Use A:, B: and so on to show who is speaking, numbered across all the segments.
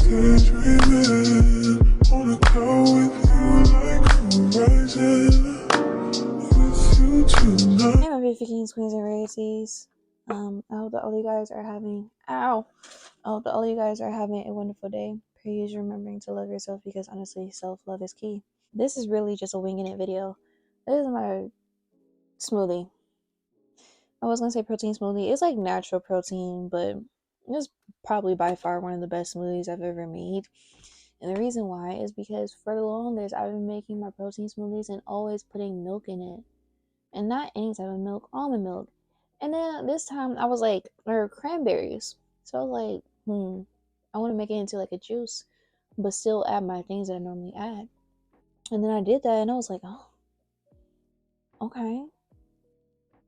A: daydreaming on a cloud with you like horizon. With you tonight.
B: Hey, my beautiful kings, queens, and rarities. I hope that all you guys are having. I hope that all you guys are having a wonderful day. Please remembering to love yourself because honestly, self-love is key. This is really just a winging it video. This is my smoothie. I was gonna say protein smoothie. It's like natural protein, but it's probably by far one of the best smoothies I've ever made. And the reason why is because for the longest I've been making my protein smoothies and always putting milk in it. And not any type of milk, almond milk. And then this time I was like, there are cranberries. So I was like, I want to make it into like a juice, but still add my things that I normally add. And then I did that and I was like, oh, okay.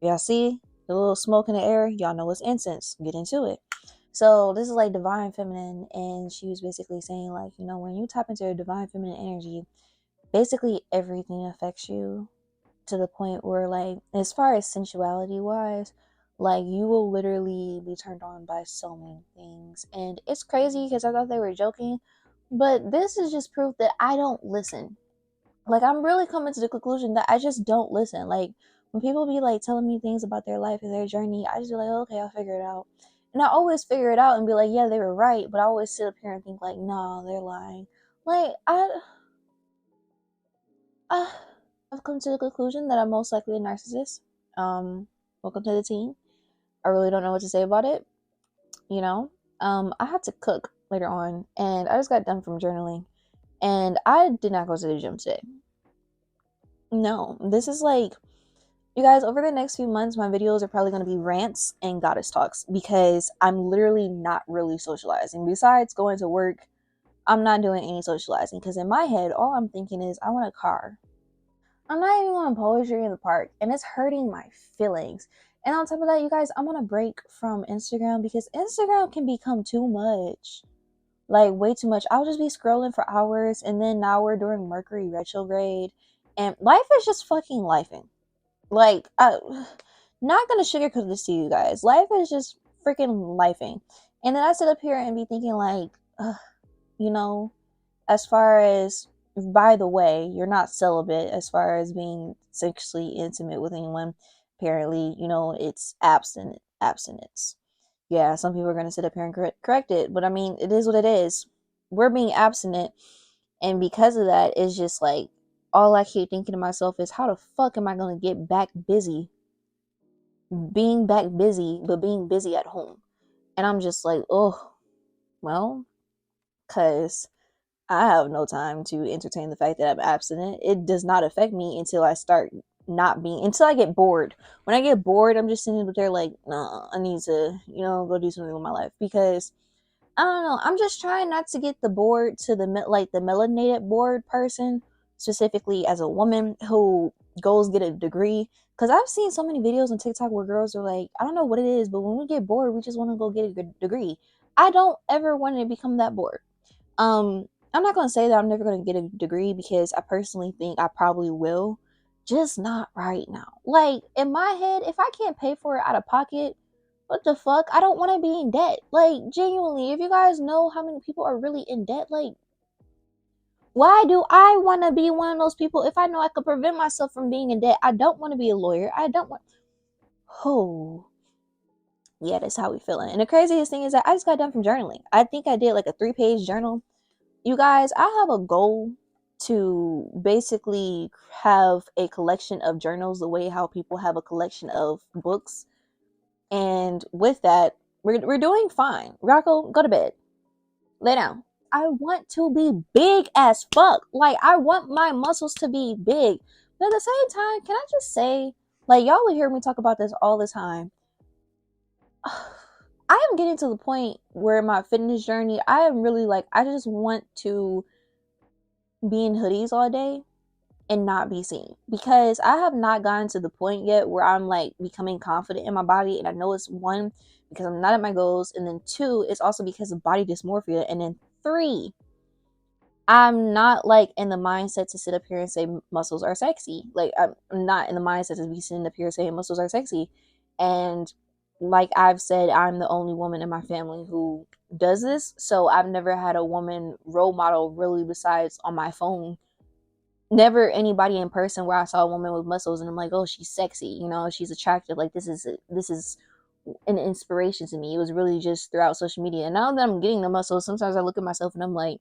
B: Y'all see the little smoke in the air? Y'all know it's incense. Get into it. So this is like divine feminine, and she was basically saying like, when you tap into divine feminine energy, basically everything affects you to the point where, like, as far as sensuality wise, like, you will literally be turned on by so many things. And it's crazy because I thought they were joking, but this is just proof that I don't listen. Like, I'm really coming to the conclusion that I just don't listen. Like, when people be like telling me things about their life and their journey, I just be like, okay, I'll figure it out. And I always figure it out and be like, yeah, they were right, but I always sit up here and think like, no, they're lying. Like, I've come to the conclusion that I'm most likely a narcissist. Welcome to the team. I really don't know what to say about it. I have to cook later on, and I just got done from journaling, and I did not go to the gym today. No, this is like, you guys, over the next few months, my videos are probably going to be rants and goddess talks because I'm literally not really socializing. Besides going to work, I'm not doing any socializing because in my head, all I'm thinking is I want a car. I'm not even on poetry in the park, and it's hurting my feelings. And on top of that, you guys, I'm on a break from Instagram because Instagram can become too much. Like, way too much. I'll just be scrolling for hours, and then now we're doing Mercury retrograde, and life is just fucking lifing. Like, not gonna sugarcoat this to you guys. Life is just freaking lifing. And then I sit up here and be thinking, like, as far as, by the way, you're not celibate as far as being sexually intimate with anyone. Apparently, it's abstinence. Yeah, some people are going to sit up here and correct it, but I mean, it is what it is. We're being abstinent, and because of that, it's just like, all I keep thinking to myself is, how the fuck am I going to get back busy? Being back busy, but being busy at home. And I'm just like, oh, well, because I have no time to entertain the fact that I'm abstinent. It does not affect me until I start until I get bored. When I get bored, I'm just sitting there like, nah, I need to, go do something with my life because I don't know. I'm just trying not to get the bored to the melanated bored person, specifically as a woman who goes get a degree. Because I've seen so many videos on TikTok where girls are like, I don't know what it is, but when we get bored, we just want to go get a degree. I don't ever want to become that bored. I'm not going to say that I'm never going to get a degree because I personally think I probably will, just not right now. Like, in my head, if I can't pay for it out of pocket, what the fuck? I don't want to be in debt. Like, genuinely, if you guys know how many people are really in debt, like, why do I want to be one of those people if I know I could prevent myself from being in debt? I don't want to be a lawyer. I don't want. Oh. Yeah, that's how we feeling. And the craziest thing is that I just got done from journaling. I think I did like a 3-page journal. You guys, I have a goal to basically have a collection of journals the way how people have a collection of books. And with that, we're doing fine. Rocco, go to bed. Lay down. I want to be big as fuck. Like, I want my muscles to be big. But at the same time, can I just say, like, y'all will hear me talk about this all the time. I am getting to the point where my fitness journey, I am really like, I just want to be in hoodies all day and not be seen, because I have not gotten to the point yet where I'm like becoming confident in my body. And I know it's one, because I'm not at my goals, and then 2, it's also because of body dysmorphia, and then 3, I'm not like in the mindset to sit up here and say muscles are sexy. Like, I'm not in the mindset to be sitting up here saying muscles are sexy. And like I've said, I'm the only woman in my family who does this. So I've never had a woman role model really besides on my phone. Never anybody in person where I saw a woman with muscles and I'm like, oh, she's sexy, you know, she's attractive. Like this is an inspiration to me. It was really just throughout social media. And now that I'm getting the muscles, sometimes I look at myself and I'm like,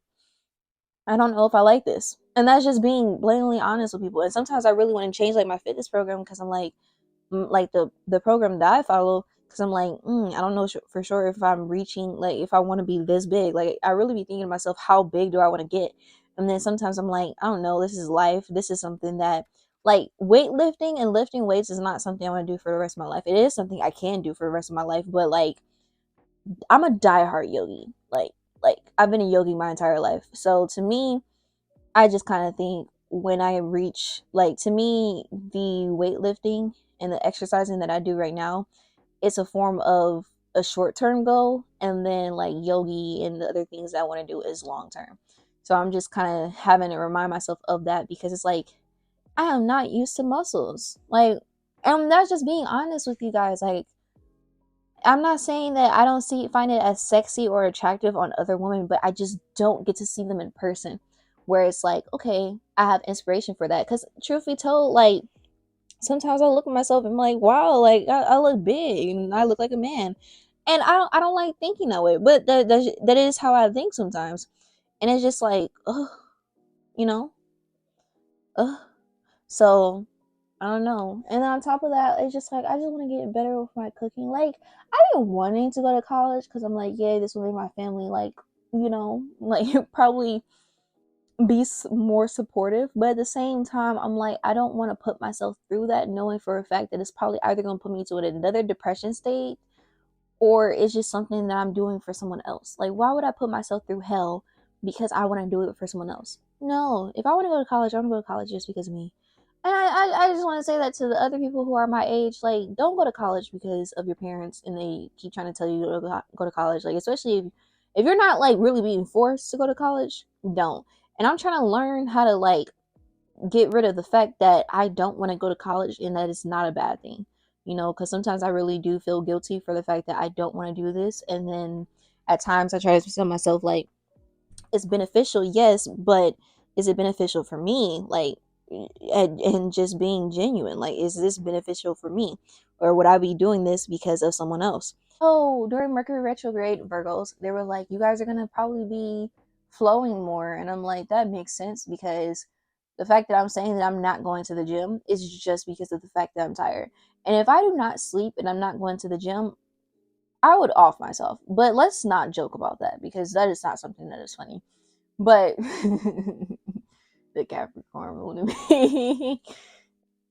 B: I don't know if I like this. And that's just being blatantly honest with people. And sometimes I really want to change like my fitness program because I'm like, like the program that I follow, because I'm like, I don't know for sure if I'm reaching, like if I want to be this big. Like I really be thinking to myself, how big do I want to get? And then sometimes I'm like, I don't know, this is life. This is something that, like, weightlifting and lifting weights is not something I want to do for the rest of my life. It is something I can do for the rest of my life, but like I'm a diehard yogi. Like I've been a yogi my entire life. So to me, I just kind of think when I reach, like, to me, the weightlifting and the exercising that I do right now, it's a form of a short term goal. And then, like, yogi and the other things that I want to do is long term. So I'm just kind of having to remind myself of that because it's like, I am not used to muscles. Like, and that's just being honest with you guys. Like, I'm not saying that I don't find it as sexy or attractive on other women, but I just don't get to see them in person. Where it's like, okay, I have inspiration for that. Because truth be told, like sometimes I look at myself and I'm like, wow, like I look big and I look like a man, and I don't like thinking that way. But that is how I think sometimes, and it's just like, oh, you know, ugh. So I don't know. And on top of that, it's just like I just want to get better with my cooking. Like I've been wanting to go to college because I'm like, yeah, this will make my family like, like probably be more supportive. But at the same time, I'm like, I don't want to put myself through that, knowing for a fact that it's probably either going to put me to another depression state or it's just something that I'm doing for someone else. Like, why would I put myself through hell because I want to do it for someone else? No, if I want to go to college, I want to go to college just because of me. And I just want to say that to the other people who are my age, like, don't go to college because of your parents and they keep trying to tell you to go to college. Like, especially if you're not, like, really being forced to go to college, don't. And I'm trying to learn how to, like, get rid of the fact that I don't want to go to college and that it's not a bad thing, because sometimes I really do feel guilty for the fact that I don't want to do this. And then at times I try to tell myself, like, it's beneficial, yes, but is it beneficial for me? Like, and just being genuine, like, is this beneficial for me? Or would I be doing this because of someone else? So during Mercury retrograde, Virgos, they were like, you guys are going to probably be flowing more. And I'm like, that makes sense because the fact that I'm saying that I'm not going to the gym is just because of the fact that I'm tired. And if I do not sleep and I'm not going to the gym, I would off myself. But let's not joke about that because that is not something that is funny. But the Capricorn moon in me.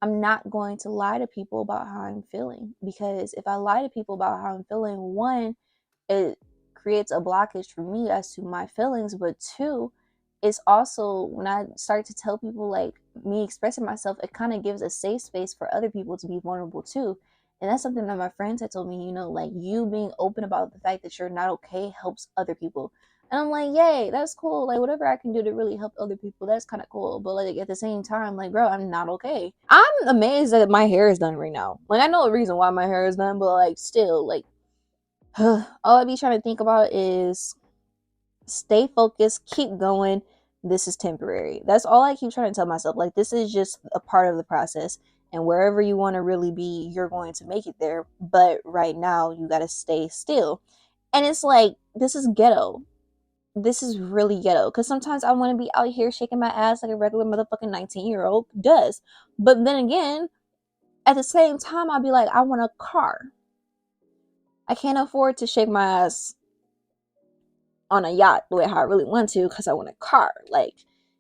B: I'm not going to lie to people about how I'm feeling because if I lie to people about how I'm feeling, one, it creates a blockage for me as to my feelings, but two, it's also when I start to tell people like me expressing myself, it kind of gives a safe space for other people to be vulnerable too. And that's something that my friends had told me, like you being open about the fact that you're not okay helps other people. And I'm like, yay, that's cool. Like, whatever I can do to really help other people, that's kind of cool. But, like, at the same time, like, bro, I'm not okay. I'm amazed that my hair is done right now. Like, I know the reason why my hair is done, but, like, still, like, all I be trying to think about is stay focused, keep going. This is temporary. That's all I keep trying to tell myself. Like, this is just a part of the process. And wherever you want to really be, you're going to make it there. But right now, you got to stay still. And it's like, this is ghetto. This is really ghetto because sometimes I want to be out here shaking my ass like a regular motherfucking 19-year-old does. But then again, at the same time, I'll be like, I want a car. I can't afford to shake my ass on a yacht the way how I really want to because I want a car. Like,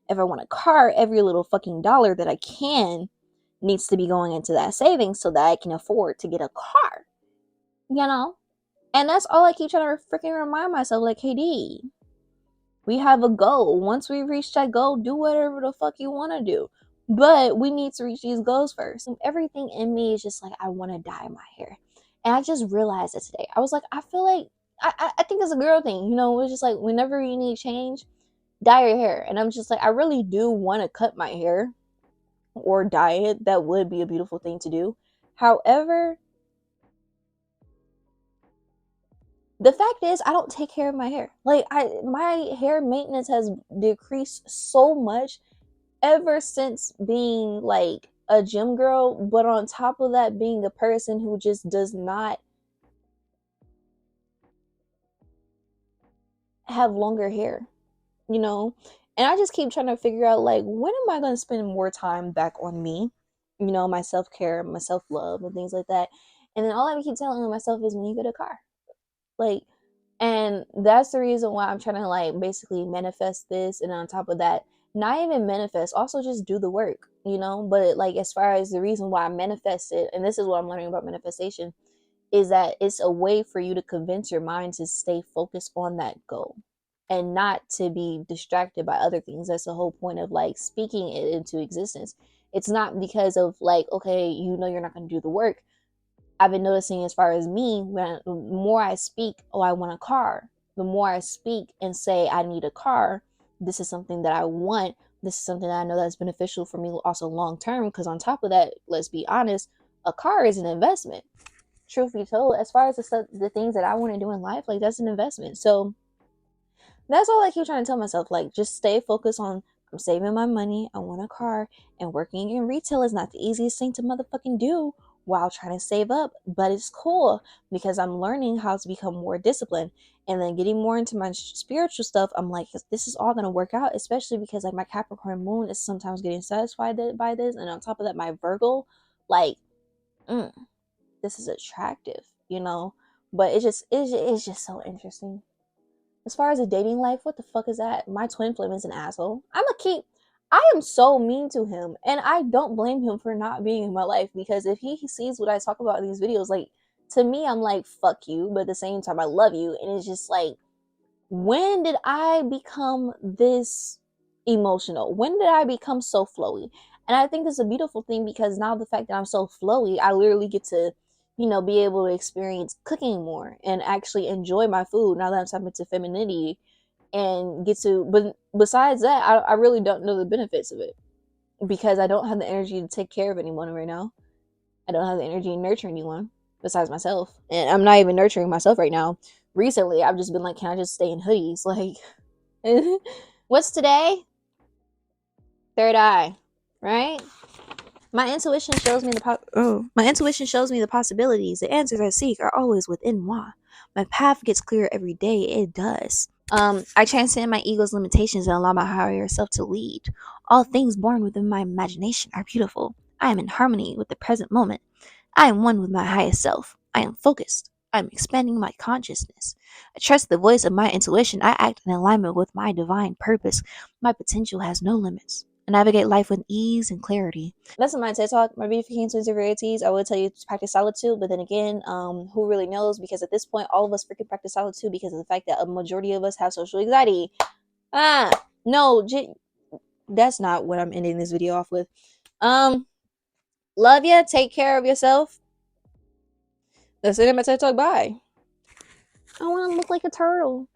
B: if I want a car, every little fucking dollar that I can needs to be going into that savings so that I can afford to get a car. You know? And that's all I keep trying to freaking remind myself. Like, Khadiii, we have a goal. Once we reach that goal, do whatever the fuck you want to do. But we need to reach these goals first. Everything in me is just like, I want to dye my hair. And I just realized it today. I was like, I feel like, I think it's a girl thing. It's just like, whenever you need change, dye your hair. And I'm just like, I really do want to cut my hair or dye it. That would be a beautiful thing to do. However, The fact is, I don't take care of my hair. Like, my hair maintenance has decreased so much ever since being like a gym girl, but on top of that, being a person who just does not have longer hair, you know? And I just keep trying to figure out, like, when am I going to spend more time back on me, you know, my self care, my self love, and things like that. And then all I keep telling myself is when you get a car. Like, and that's the reason why I'm trying to, like, basically manifest this. And on top of that, not even manifest, also just do the work, you know? But, like, as far as the reason why I manifested, and this is what I'm learning about manifestation, is that it's a way for you to convince your mind to stay focused on that goal and not to be distracted by other things. That's the whole point of, like, speaking it into existence. It's not because of, like, okay, you know, you're not going to do the work. I've been noticing, as far as me, when the more I speak, oh, I want a car, the more I speak and say I need a car, this is something that I want, this is something that I know that's beneficial for me also long term. Because on top of that, let's be honest, a car is an investment. Truth be told, as far as the things that I want to do in life, like, that's an investment. So that's all I keep trying to tell myself. Like, just stay focused on, I'm saving my money, I want a car, and working in retail is not the easiest thing to motherfucking do while trying to save up. But it's cool because I'm learning how to become more disciplined. And then getting more into my spiritual stuff, I'm like, this is all going to work out, especially because, like, my Capricorn moon is sometimes getting satisfied by this. And on top of that, my Virgo, like, this is attractive, you know? But it's just so interesting. As far as a dating life, what the fuck is that? My twin flame is an asshole. I am so mean to him, and I don't blame him for not being in my life, because if he sees what I talk about in these videos, like, to me, I'm like, fuck you, but at the same time, I love you. And it's just like, when did I become this emotional? When did I become so flowy? And I think it's a beautiful thing, because now the fact that I'm so flowy, I literally get to, you know, be able to experience cooking more and actually enjoy my food now that I'm tapping into femininity and get to. But besides that, I really don't know the benefits of it, because I don't have the energy to take care of anyone right now. I don't have the energy to nurture anyone besides myself. And I'm not even nurturing myself right now. Recently, I've just been like, can I just stay in hoodies? Like, what's today? Third eye, right? My intuition shows me my intuition shows me the possibilities. The answers I seek are always within moi. My path gets clearer every day. It does. I transcend my ego's limitations and allow my higher self to lead. All things born within my imagination are beautiful. I am in harmony with the present moment. I am one with my highest self. I am focused. I am expanding my consciousness. I trust the voice of my intuition. I act in alignment with my divine purpose. My potential has no limits. I navigate life with ease and clarity. That's my TED Talk. My beautiful king twins and rarities. I will tell you to practice solitude, but then again, who really knows? Because at this point, all of us freaking practice solitude because of the fact that a majority of us have social anxiety. No, that's not what I'm ending this video off with. Love ya. Take care of yourself. That's it. My TED Talk. Bye. I want to look like a turtle.